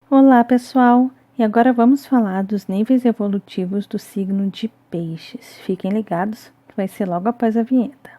Olá pessoal, e agora vamos falar dos níveis evolutivos do signo de Peixes. Fiquem ligados que vai ser logo após a vinheta.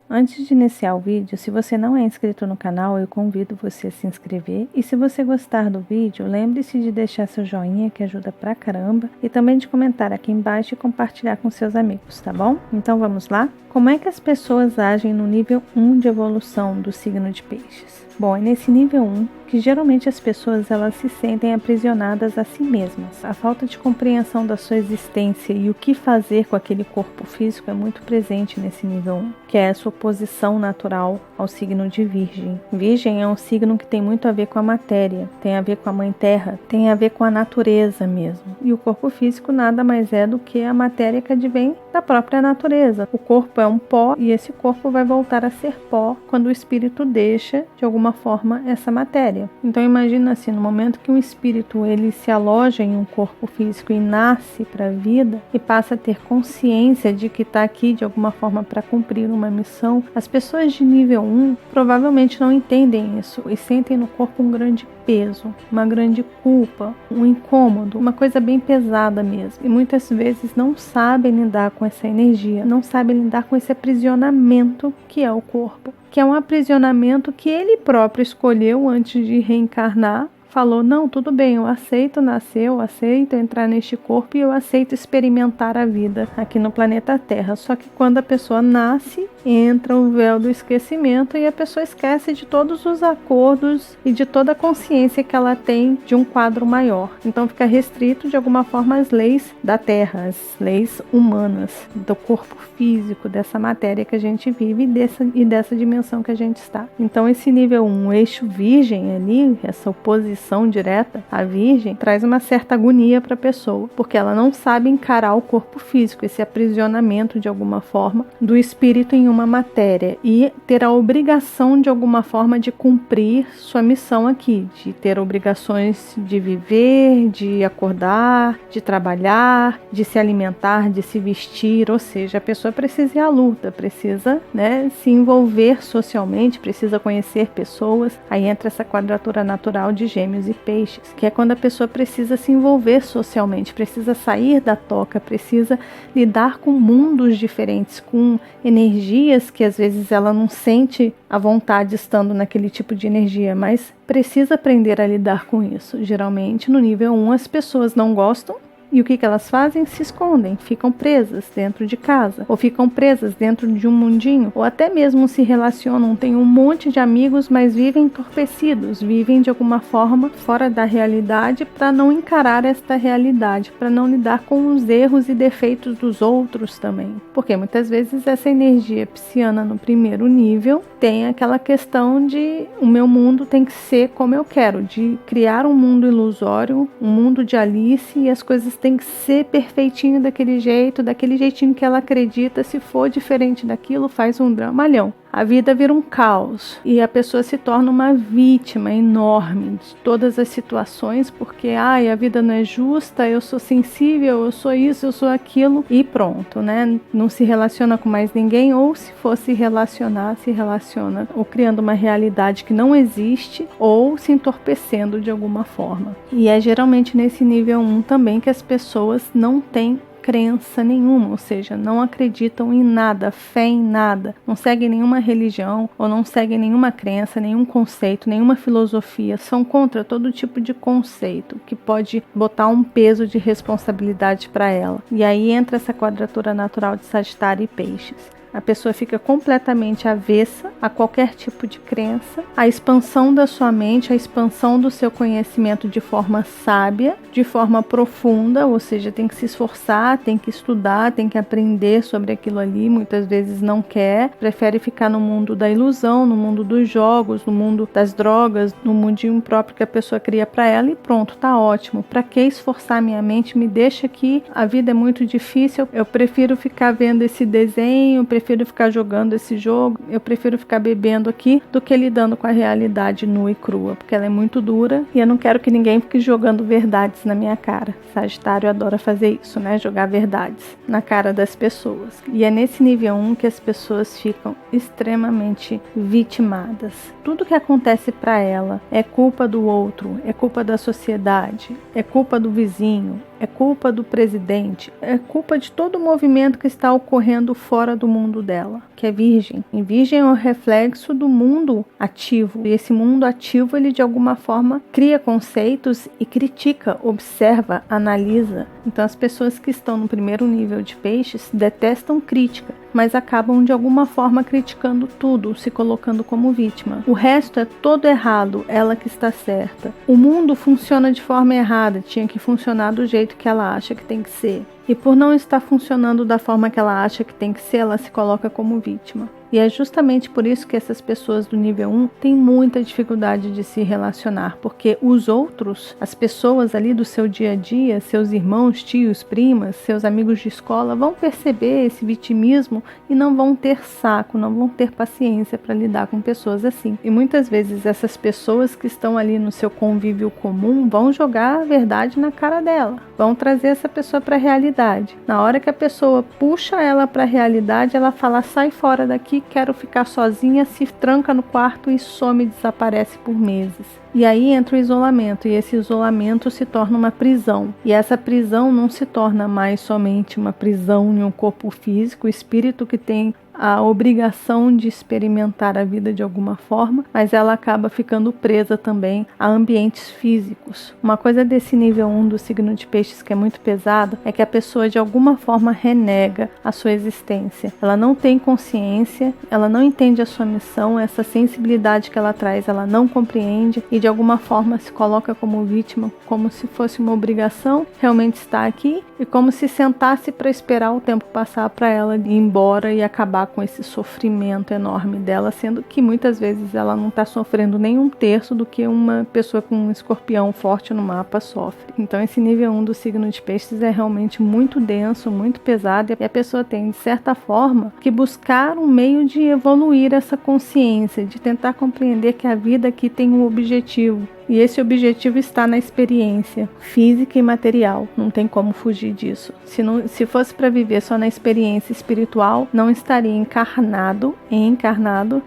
Antes de iniciar o vídeo, se você não é inscrito no canal, eu convido você a se inscrever. E se você gostar do vídeo, lembre-se de deixar seu joinha, que ajuda pra caramba. E também de comentar aqui embaixo e compartilhar com seus amigos, tá bom? Então vamos lá? Como é que as pessoas agem no nível 1 de evolução do signo de Peixes? Bom, é nesse nível 1 que geralmente as pessoas elas se sentem aprisionadas a si mesmas. A falta de compreensão da sua existência e o que fazer com aquele corpo físico é muito presente nesse nível 1, que é a sua posição natural ao signo de Virgem. Virgem é um signo que tem muito a ver com a matéria, tem a ver com a Mãe Terra, tem a ver com a natureza mesmo. E o corpo físico nada mais é do que a matéria que advém da própria natureza. O corpo é um pó e esse corpo vai voltar a ser pó quando o espírito deixa, de alguma forma, essa matéria. Então imagina assim, no momento que um espírito ele se aloja em um corpo físico e nasce para a vida e passa a ter consciência de que está aqui de alguma forma para cumprir uma missão, as pessoas de nível 1 provavelmente não entendem isso e sentem no corpo um grande peso, uma grande culpa, um incômodo, uma coisa bem pesada mesmo. E muitas vezes não sabem lidar com essa energia, não sabem lidar com esse aprisionamento que é o corpo, que é um aprisionamento que ele próprio escolheu antes de reencarnar. Falou, não, tudo bem, eu aceito nascer, eu aceito entrar neste corpo e eu aceito experimentar a vida aqui no planeta Terra. Só que quando a pessoa nasce, entra o véu do esquecimento e a pessoa esquece de todos os acordos e de toda a consciência que ela tem de um quadro maior. Então fica restrito de alguma forma às leis da Terra, as leis humanas, do corpo físico, dessa matéria que a gente vive e dessa dimensão que a gente está. Então esse nível 1, eixo virgem ali, essa oposição direta à virgem, traz uma certa agonia para a pessoa, porque ela não sabe encarar o corpo físico, esse aprisionamento de alguma forma do espírito em uma matéria e ter a obrigação de alguma forma de cumprir sua missão aqui, de ter obrigações de viver, de acordar, de trabalhar, de se alimentar, de se vestir, ou seja, a pessoa precisa ir à luta, precisa, se envolver socialmente, precisa conhecer pessoas. Aí entra essa quadratura natural de Gêmeos e Peixes, que é quando a pessoa precisa se envolver socialmente, precisa sair da toca, precisa lidar com mundos diferentes, com energias que às vezes ela não sente a vontade estando naquele tipo de energia, mas precisa aprender a lidar com isso. Geralmente no nível 1 as pessoas não gostam. E o que elas fazem? Se escondem, ficam presas dentro de casa, ou ficam presas dentro de um mundinho, ou até mesmo se relacionam, têm um monte de amigos, mas vivem entorpecidos, vivem de alguma forma fora da realidade para não encarar esta realidade, para não lidar com os erros e defeitos dos outros também. Porque muitas vezes essa energia pisciana no primeiro nível tem aquela questão de o meu mundo tem que ser como eu quero, de criar um mundo ilusório, um mundo de Alice, e as coisas tem que ser perfeitinho daquele jeito, daquele jeitinho que ela acredita. Se for diferente daquilo, faz um dramalhão. A vida vira um caos e a pessoa se torna uma vítima enorme de todas as situações, porque a vida não é justa, eu sou sensível, eu sou isso, eu sou aquilo e pronto, Não se relaciona com mais ninguém, ou se for se relaciona ou criando uma realidade que não existe ou se entorpecendo de alguma forma. E é geralmente nesse nível 1 também que as pessoas não têm crença nenhuma, ou seja, não acreditam em nada, fé em nada, não seguem nenhuma religião ou não seguem nenhuma crença, nenhum conceito, nenhuma filosofia, são contra todo tipo de conceito que pode botar um peso de responsabilidade para ela. E aí entra essa quadratura natural de Sagitário e Peixes. A pessoa fica completamente avessa a qualquer tipo de crença, a expansão da sua mente, a expansão do seu conhecimento de forma sábia, de forma profunda, ou seja, tem que se esforçar, tem que estudar, tem que aprender sobre aquilo ali, muitas vezes não quer, prefere ficar no mundo da ilusão, no mundo dos jogos, no mundo das drogas, no mundinho próprio que a pessoa cria para ela e pronto, tá ótimo. Para que esforçar minha mente? Me deixa aqui, a vida é muito difícil, eu prefiro ficar vendo esse desenho, prefiro prefiro ficar jogando esse jogo, eu prefiro ficar bebendo aqui do que lidando com a realidade nua e crua, porque ela é muito dura e eu não quero que ninguém fique jogando verdades na minha cara. Sagitário adora fazer isso, né? Jogar verdades na cara das pessoas. E é nesse nível 1 que as pessoas ficam extremamente vitimadas. Tudo que acontece para ela é culpa do outro, é culpa da sociedade, é culpa do vizinho, é culpa do presidente, é culpa de todo o movimento que está ocorrendo fora do mundo dela, que é virgem. E virgem é o reflexo do mundo ativo. E esse mundo ativo, ele de alguma forma cria conceitos e critica, observa, analisa. Então as pessoas que estão no primeiro nível de peixes detestam crítica, mas acabam de alguma forma criticando tudo, se colocando como vítima. O resto é todo errado, ela que está certa. O mundo funciona de forma errada, tinha que funcionar do jeito que ela acha que tem que ser. E por não estar funcionando da forma que ela acha que tem que ser, ela se coloca como vítima. E é justamente por isso que essas pessoas do nível 1 têm muita dificuldade de se relacionar, porque os outros, as pessoas ali do seu dia a dia, seus irmãos, tios, primas, seus amigos de escola, vão perceber esse vitimismo e não vão ter saco, não vão ter paciência para lidar com pessoas assim. E muitas vezes essas pessoas que estão ali no seu convívio comum vão jogar a verdade na cara dela, vão trazer essa pessoa para a realidade. Na hora que a pessoa puxa ela para a realidade, ela fala: sai fora daqui, quero ficar sozinha, se tranca no quarto e some e desaparece por meses. E aí entra o isolamento, e esse isolamento se torna uma prisão. E essa prisão não se torna mais somente uma prisão em um corpo físico, o espírito que tem a obrigação de experimentar a vida de alguma forma, mas ela acaba ficando presa também a ambientes físicos. Uma coisa desse nível 1 do signo de peixes que é muito pesado é que a pessoa de alguma forma renega a sua existência. Ela não tem consciência, ela não entende a sua missão, essa sensibilidade que ela traz, ela não compreende e de alguma forma se coloca como vítima, como se fosse uma obrigação realmente estar aqui e como se sentasse para esperar o tempo passar para ela ir embora e acabar com esse sofrimento enorme dela, sendo que muitas vezes ela não está sofrendo nem um terço do que uma pessoa com um escorpião forte no mapa sofre. Então esse nível 1 do signo de peixes é realmente muito denso, muito pesado, e a pessoa tem, de certa forma, que buscar um meio de evoluir essa consciência, de tentar compreender que a vida aqui tem um objetivo. E esse objetivo está na experiência física e material. Não tem como fugir disso. Se fosse para viver só na experiência espiritual, não estaria encarnado,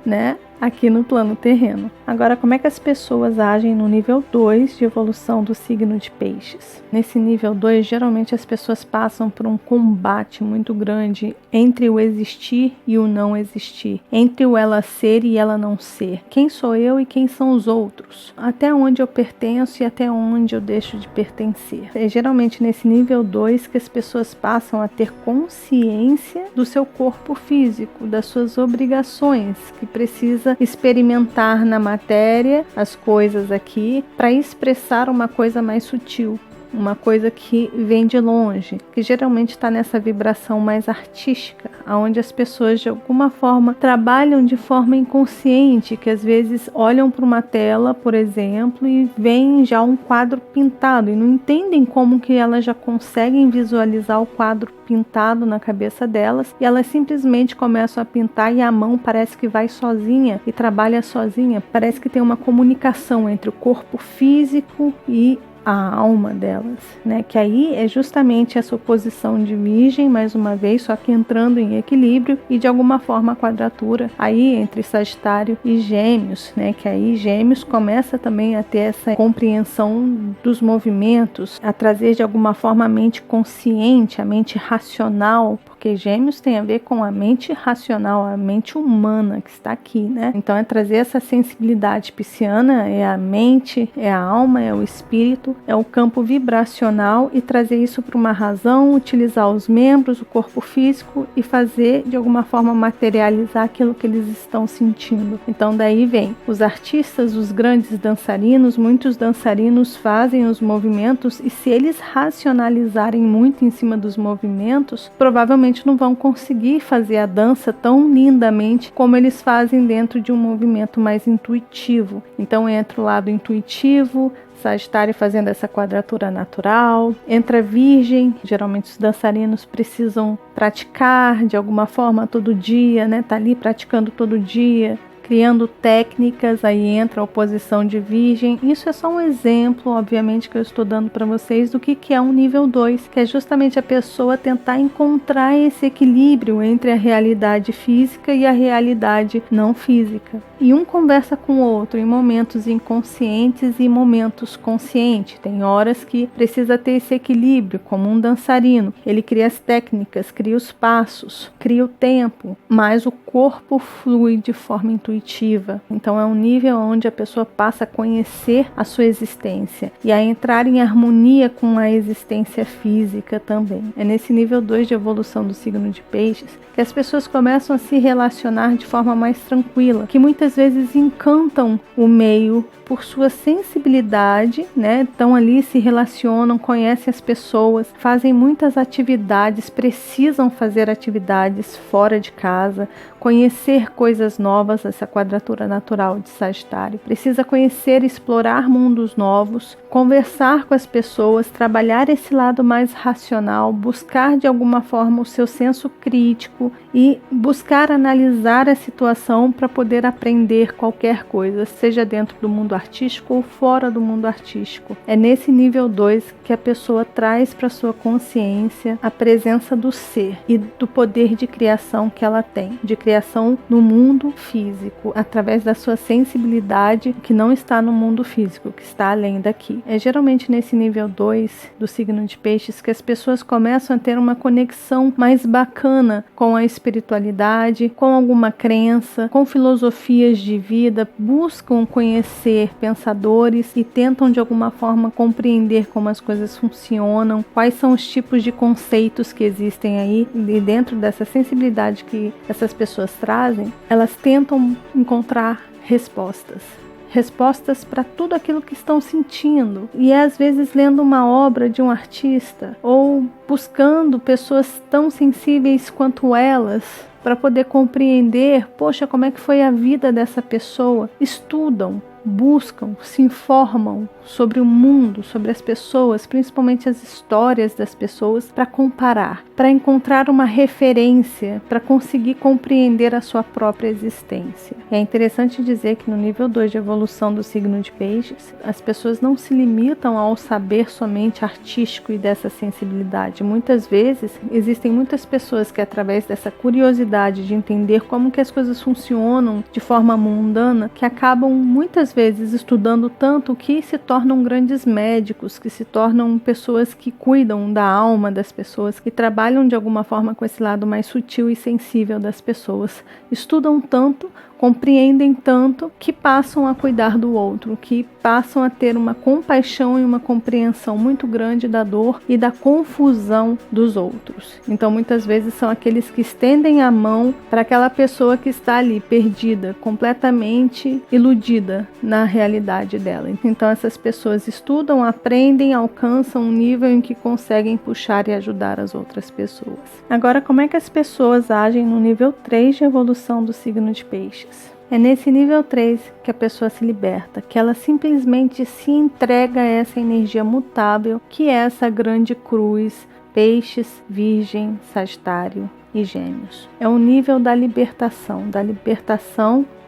né? Aqui no plano terreno. Agora, como é que as pessoas agem no nível 2 de evolução do signo de peixes? Nesse nível 2, geralmente as pessoas passam por um combate muito grande entre o existir e o não existir, entre o ela ser e ela não ser. Quem sou eu e quem são os outros? Até onde eu pertenço e até onde eu deixo de pertencer? É geralmente nesse nível 2 que as pessoas passam a ter consciência do seu corpo físico, das suas obrigações, que precisa experimentar na matéria as coisas aqui para expressar uma coisa mais sutil, uma coisa que vem de longe, que geralmente está nessa vibração mais artística, onde as pessoas de alguma forma trabalham de forma inconsciente, que às vezes olham para uma tela, por exemplo, e veem já um quadro pintado e não entendem como que elas já conseguem visualizar o quadro pintado na cabeça delas, e elas simplesmente começam a pintar e a mão parece que vai sozinha e trabalha sozinha, parece que tem uma comunicação entre o corpo físico e a alma delas, né? Que aí é justamente essa oposição de virgem, mais uma vez, só que entrando em equilíbrio e de alguma forma a quadratura aí entre Sagitário e Gêmeos, né? Que aí Gêmeos começa também a ter essa compreensão dos movimentos, a trazer de alguma forma a mente consciente, a mente racional, porque Gêmeos tem a ver com a mente racional, a mente humana que está aqui, né? Então é trazer essa sensibilidade pisciana, é a mente, é a alma, é o espírito, é o campo vibracional, e trazer isso para uma razão, utilizar os membros, o corpo físico e fazer de alguma forma materializar aquilo que eles estão sentindo. Então daí vem os artistas, os grandes dançarinos, muitos dançarinos fazem os movimentos, e se eles racionalizarem muito em cima dos movimentos, provavelmente provavelmente não vão conseguir fazer a dança tão lindamente como eles fazem dentro de um movimento mais intuitivo. Então entra o lado intuitivo, Sagitário fazendo essa quadratura natural, entra Virgem, geralmente os dançarinos precisam praticar de alguma forma todo dia, né? Tá ali praticando todo dia, criando técnicas, aí entra a oposição de Virgem. Isso é só um exemplo, obviamente, que eu estou dando para vocês do que é um nível 2, que é justamente a pessoa tentar encontrar esse equilíbrio entre a realidade física e a realidade não física. E um conversa com o outro em momentos inconscientes e momentos conscientes. Tem horas que precisa ter esse equilíbrio, como um dançarino. Ele cria as técnicas, cria os passos, cria o tempo, mas o corpo flui de forma intuitiva. Então é um nível onde a pessoa passa a conhecer a sua existência e a entrar em harmonia com a existência física também. É nesse nível 2 de evolução do signo de Peixes que as pessoas começam a se relacionar de forma mais tranquila, que muitas vezes encantam o meio por sua sensibilidade, né? Estão ali, se relacionam, conhecem as pessoas, fazem muitas atividades, precisam fazer atividades fora de casa, conhecer coisas novas, essa quadratura natural de Sagitário. Precisa conhecer, explorar mundos novos, conversar com as pessoas, trabalhar esse lado mais racional, buscar de alguma forma o seu senso crítico e buscar analisar a situação para poder aprender qualquer coisa, seja dentro do mundo artístico ou fora do mundo artístico. É nesse nível 2 que a pessoa traz para sua consciência a presença do ser e do poder de criação que ela tem, de criação no mundo físico, através da sua sensibilidade que não está no mundo físico, que está além daqui. É geralmente nesse nível 2 do signo de Peixes que as pessoas começam a ter uma conexão mais bacana com a espiritualidade, com alguma crença, com filosofias de vida, buscam conhecer pensadores e tentam de alguma forma compreender como as coisas funcionam, quais são os tipos de conceitos que existem aí, e dentro dessa sensibilidade que essas pessoas trazem, elas tentam encontrar respostas para tudo aquilo que estão sentindo, e às vezes lendo uma obra de um artista ou buscando pessoas tão sensíveis quanto elas para poder compreender, poxa, como é que foi a vida dessa pessoa. Estudam, buscam, se informam sobre o mundo, sobre as pessoas, principalmente as histórias das pessoas, para comparar, para encontrar uma referência, para conseguir compreender a sua própria existência. É interessante dizer que no nível 2 de evolução do signo de Peixes, as pessoas não se limitam ao saber somente artístico e dessa sensibilidade. Muitas vezes, existem muitas pessoas que, através dessa curiosidade de entender como que as coisas funcionam de forma mundana, que acabam muitas vezes estudando tanto que se tornam grandes médicos, que se tornam pessoas que cuidam da alma das pessoas, que trabalham de alguma forma com esse lado mais sutil e sensível das pessoas. Estudam tanto, compreendem tanto, que passam a cuidar do outro, que passam a ter uma compaixão e uma compreensão muito grande da dor e da confusão dos outros. Então muitas vezes são aqueles que estendem a mão para aquela pessoa que está ali perdida, completamente iludida na realidade dela. Então essas pessoas estudam, aprendem, alcançam um nível em que conseguem puxar e ajudar as outras pessoas. Agora, como é que as pessoas agem no nível 3 de evolução do signo de Peixes? É nesse nível 3 que a pessoa se liberta, que ela simplesmente se entrega a essa energia mutável que é essa grande cruz, Peixes, Virgem, Sagitário e Gêmeos. É o nível da libertação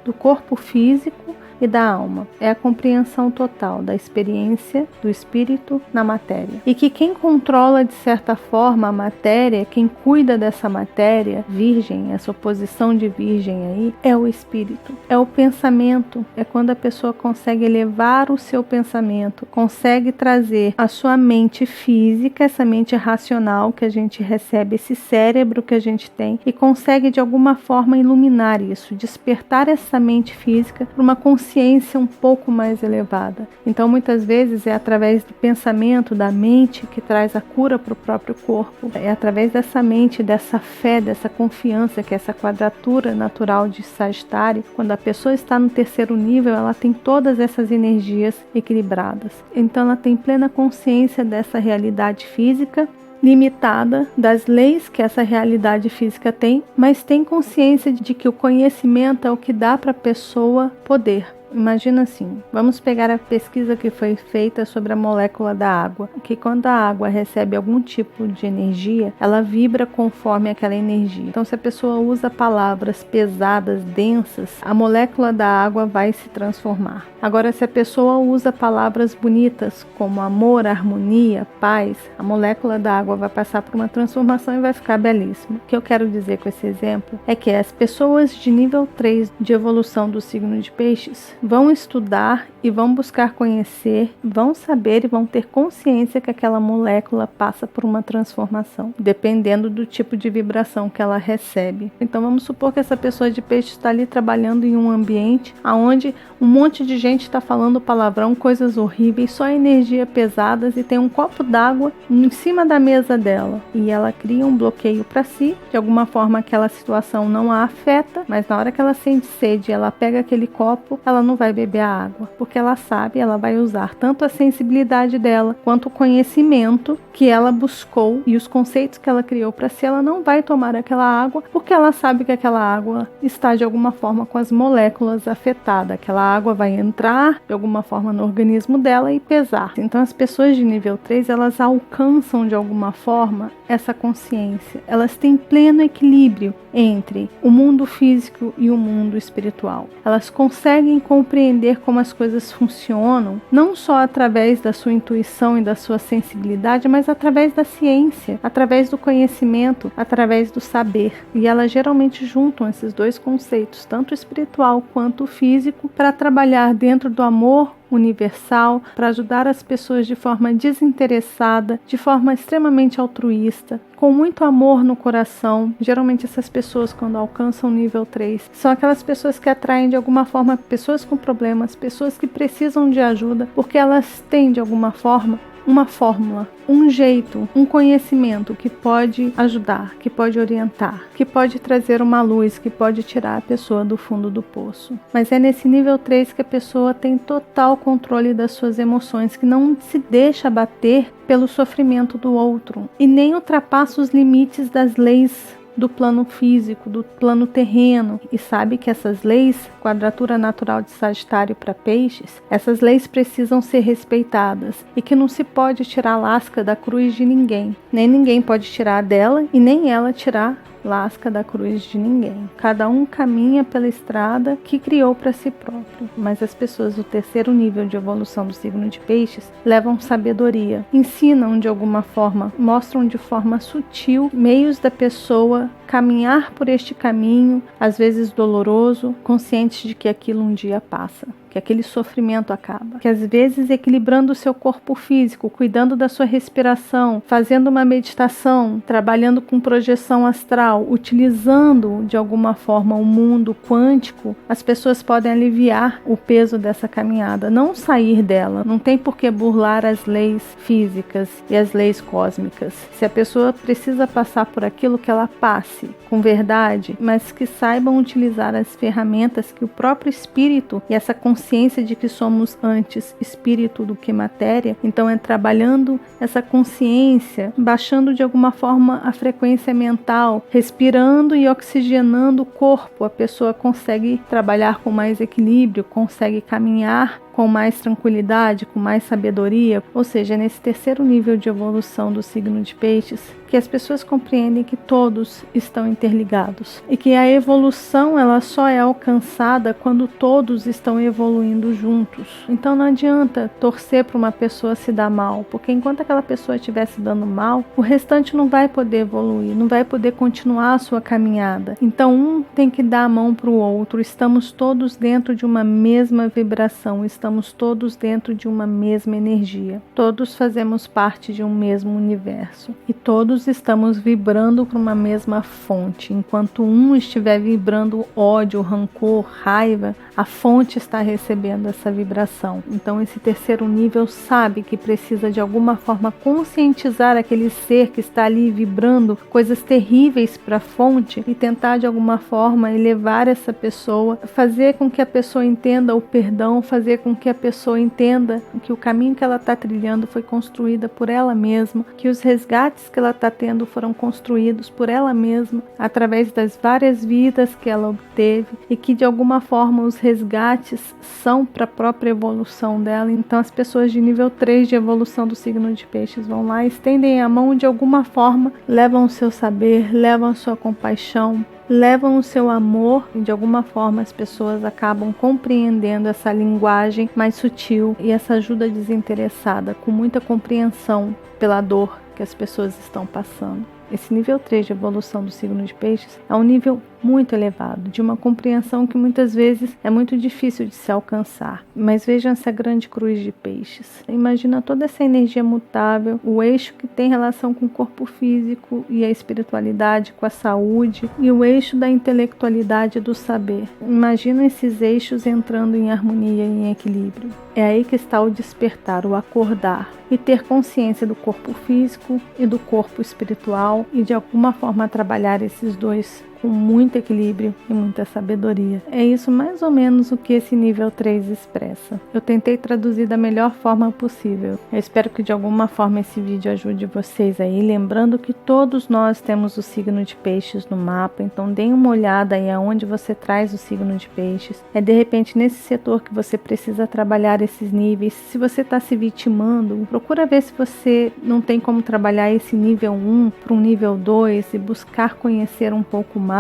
do corpo físico e da alma. É a compreensão total da experiência do espírito na matéria. E que quem controla de certa forma a matéria, quem cuida dessa matéria, Virgem, essa oposição de Virgem aí, é o espírito, é o pensamento. É quando a pessoa consegue elevar o seu pensamento, consegue trazer a sua mente física, essa mente racional que a gente recebe, esse cérebro que a gente tem, e consegue de alguma forma iluminar isso, despertar essa mente física para uma consciência um pouco mais elevada. Então muitas vezes é através do pensamento, da mente, que traz a cura para o próprio corpo. É através dessa mente, dessa fé, dessa confiança, que é essa quadratura natural de Sagitário. Quando a pessoa está no terceiro nível, ela tem todas essas energias equilibradas. Então ela tem plena consciência dessa realidade física limitada das leis que essa realidade física tem, mas tem consciência de que o conhecimento é o que dá para a pessoa poder. Imagina assim, vamos pegar a pesquisa que foi feita sobre a molécula da água, que quando a água recebe algum tipo de energia, ela vibra conforme aquela energia. Então, se a pessoa usa palavras pesadas, densas, a molécula da água vai se transformar. Agora, se a pessoa usa palavras bonitas, como amor, harmonia, paz, a molécula da água vai passar por uma transformação e vai ficar belíssima. O que eu quero dizer com esse exemplo é que as pessoas de nível 3 de evolução do signo de Peixes vão estudar e vão buscar conhecer, vão saber e vão ter consciência que aquela molécula passa por uma transformação, dependendo do tipo de vibração que ela recebe. Então vamos supor que essa pessoa de Peixe está ali trabalhando em um ambiente onde um monte de gente está falando palavrão, coisas horríveis, só energia pesadas, e tem um copo d'água em cima da mesa dela. E ela cria um bloqueio para si, de alguma forma aquela situação não a afeta, mas na hora que ela sente sede, ela pega aquele copo, ela não vai beber a água, porque ela sabe, ela vai usar tanto a sensibilidade dela, quanto o conhecimento que ela buscou e os conceitos que ela criou para si. Ela não vai tomar aquela água, porque ela sabe que aquela água está de alguma forma com as moléculas afetadas. Aquela água vai entrar de alguma forma no organismo dela e pesar. Então as pessoas de nível 3, elas alcançam de alguma forma essa consciência. Elas têm pleno equilíbrio entre o mundo físico e o mundo espiritual. Elas conseguem compreender como as coisas funcionam, não só através da sua intuição e da sua sensibilidade, mas através da ciência, através do conhecimento, através do saber. E elas geralmente juntam esses dois conceitos, tanto espiritual quanto físico, para trabalhar dentro do amor universal, para ajudar as pessoas de forma desinteressada, de forma extremamente altruísta, com muito amor no coração. Geralmente essas pessoas, quando alcançam o nível 3, são aquelas pessoas que atraem de alguma forma pessoas com problemas, pessoas que precisam de ajuda, porque elas têm de alguma forma uma fórmula, um jeito, um conhecimento que pode ajudar, que pode orientar, que pode trazer uma luz, que pode tirar a pessoa do fundo do poço. Mas é nesse nível 3 que a pessoa tem total controle das suas emoções, que não se deixa abater pelo sofrimento do outro e nem ultrapassa os limites das leis do plano físico, do plano terreno, e sabe que essas leis, quadratura natural de Sagitário para Peixes, essas leis precisam ser respeitadas e que não se pode tirar a lasca da cruz de ninguém, nem ninguém pode tirar dela e nem ela tirar lasca da cruz de ninguém. Cada um caminha pela estrada que criou para si próprio, mas as pessoas do terceiro nível de evolução do signo de Peixes levam sabedoria, ensinam de alguma forma, mostram de forma sutil meios da pessoa caminhar por este caminho, às vezes doloroso, conscientes de que aquilo um dia passa, que aquele sofrimento acaba, que às vezes equilibrando o seu corpo físico, cuidando da sua respiração, fazendo uma meditação, trabalhando com projeção astral, utilizando de alguma forma o mundo quântico, as pessoas podem aliviar o peso dessa caminhada, não sair dela. Não tem por que burlar as leis físicas e as leis cósmicas. Se a pessoa precisa passar por aquilo, que ela passe com verdade, mas que saibam utilizar as ferramentas que o próprio espírito e essa consciência de que somos antes espírito do que matéria, então é trabalhando essa consciência, baixando de alguma forma a frequência mental, respirando e oxigenando o corpo, a pessoa consegue trabalhar com mais equilíbrio, consegue caminhar com mais tranquilidade, com mais sabedoria. Ou seja, nesse terceiro nível de evolução do signo de Peixes, que as pessoas compreendem que todos estão interligados e que a evolução ela só é alcançada quando todos estão evoluindo juntos. Então não adianta torcer para uma pessoa se dar mal, porque enquanto aquela pessoa estiver se dando mal, o restante não vai poder evoluir, não vai poder continuar a sua caminhada. Então um tem que dar a mão para o outro. Estamos todos dentro de uma mesma vibração, estamos todos dentro de uma mesma energia. Todos fazemos parte de um mesmo universo e todos estamos vibrando para uma mesma fonte. Enquanto um estiver vibrando ódio, rancor, raiva, a fonte está recebendo essa vibração. Então esse terceiro nível sabe que precisa de alguma forma conscientizar aquele ser que está ali vibrando coisas terríveis para a fonte e tentar de alguma forma elevar essa pessoa, fazer com que a pessoa entenda o perdão, fazer com com que a pessoa entenda que o caminho que ela está trilhando foi construída por ela mesma, que os resgates que ela está tendo foram construídos por ela mesma, através das várias vidas que ela obteve, e que de alguma forma os resgates são para a própria evolução dela. Então as pessoas de nível 3 de evolução do signo de Peixes vão lá, estendem a mão, de alguma forma levam o seu saber, levam a sua compaixão, levam o seu amor, e de alguma forma as pessoas acabam compreendendo essa linguagem mais sutil e essa ajuda desinteressada, com muita compreensão pela dor que as pessoas estão passando. Esse nível 3 de evolução do signo de Peixes é um nível muito elevado, de uma compreensão que muitas vezes é muito difícil de se alcançar. Mas vejam essa grande cruz de Peixes. Imagina toda essa energia mutável, o eixo que tem relação com o corpo físico e a espiritualidade, com a saúde, e o eixo da intelectualidade e do saber. Imagina esses eixos entrando em harmonia e em equilíbrio. É aí que está o despertar, o acordar, e ter consciência do corpo físico e do corpo espiritual, e de alguma forma trabalhar esses dois com muito equilíbrio e muita sabedoria. É isso mais ou menos o que esse nível 3 expressa. Eu tentei traduzir da melhor forma possível. Eu espero que de alguma forma esse vídeo ajude vocês aí, lembrando que todos nós temos o signo de Peixes no mapa, então deem uma olhada aí aonde você traz o signo de Peixes. É de repente nesse setor que você precisa trabalhar esses níveis. Se você está se vitimando, procura ver se você não tem como trabalhar esse nível 1 para um nível 2 e buscar conhecer um pouco mais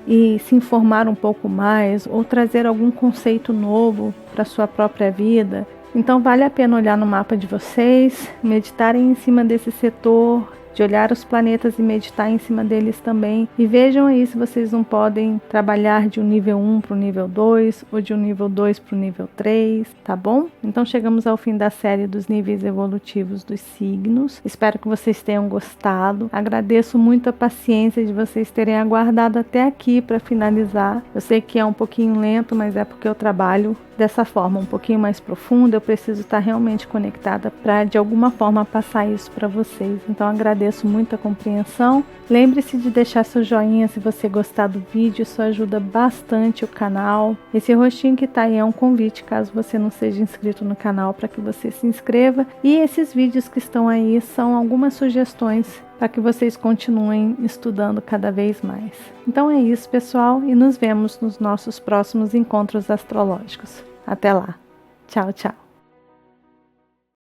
e se informar um pouco mais, ou trazer algum conceito novo para a sua própria vida. Então vale a pena olhar no mapa de vocês, meditarem em cima desse setor, de olhar os planetas e meditar em cima deles também, e vejam aí se vocês não podem trabalhar de um nível 1 para o nível 2, ou de um nível 2 para o nível 3, tá bom? Então chegamos ao fim da série dos níveis evolutivos dos signos. Espero que vocês tenham gostado. Agradeço muito a paciência de vocês terem aguardado até aqui para finalizar. Eu sei que é um pouquinho lento, mas é porque eu trabalho dessa forma, um pouquinho mais profunda. Eu preciso estar realmente conectada para de alguma forma passar isso para vocês. Então agradeço muito a compreensão. Lembre-se de deixar seu joinha se você gostar do vídeo, isso ajuda bastante o canal. Esse rostinho que tá aí é um convite, caso você não seja inscrito no canal, para que você se inscreva. E esses vídeos que estão aí são algumas sugestões para que vocês continuem estudando cada vez mais. Então é isso, pessoal, e nos vemos nos nossos próximos encontros astrológicos. Até lá. Tchau, tchau.